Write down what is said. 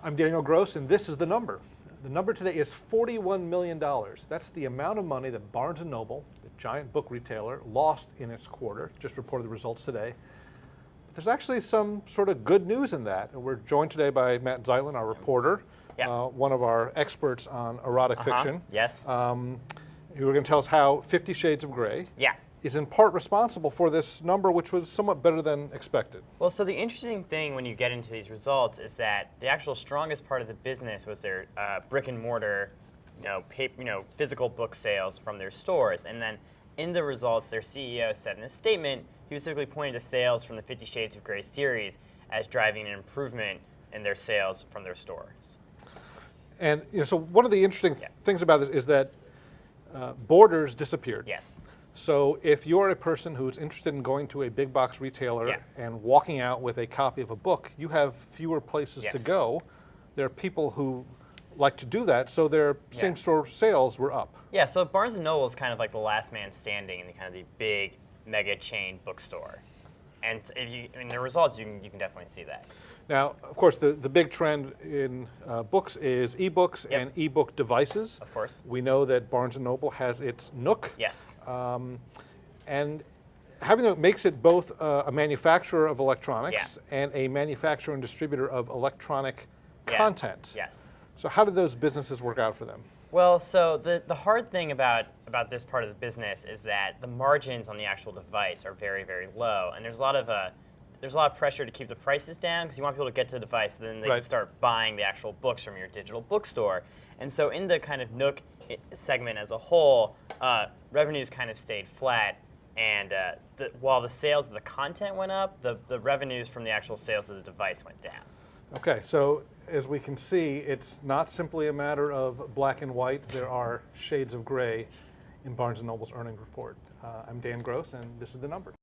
I'm Daniel Gross, and this is the number. The number today is $41 million. That's the amount of money that Barnes & Noble, the giant book retailer, lost in its quarter. Just reported the results today. But there's actually some sort of good news in that. And we're joined today by Matt Zeitlin, our reporter, one of our experts on erotic fiction. Yes. Who are going to tell us how 50 Shades of Grey is in part responsible for this number, which was somewhat better than expected. Well, so the interesting thing when you get into these results is that the actual strongest part of the business was their brick and mortar, physical book sales from their stores. And then in the results, their CEO said in a statement, he was specifically pointing to sales from the 50 Shades of Grey series as driving an improvement in their sales from their stores. And so one of the interesting things about this is that borders disappeared. Yes. So if you're a person who's interested in going to a big box retailer and walking out with a copy of a book, you have fewer places to go. There are people who like to do that, so their same-store sales were up. Yeah, so Barnes & Noble is kind of like the last man standing in the kind of the big mega chain bookstore. And if you, in the results, you can definitely see that. Now, of course, the big trend in books is ebooks and ebook devices. Of course. We know that Barnes & Noble has its Nook. Yes. And having that makes it both a manufacturer of electronics and a manufacturer and distributor of electronic content. Yes. So how did those businesses work out for them? Well, so the hard thing about this part of the business is that the margins on the actual device are very, very low, and there's a lot of pressure to keep the prices down because you want people to get to the device, so then they can start buying the actual books from your digital bookstore. And so in the kind of Nook segment as a whole, revenues kind of stayed flat, and while the sales of the content went up, the revenues from the actual sales of the device went down. Okay, so as we can see, it's not simply a matter of black and white. There are shades of gray in Barnes & Noble's earnings report. I'm Dan Gross, and this is The Number.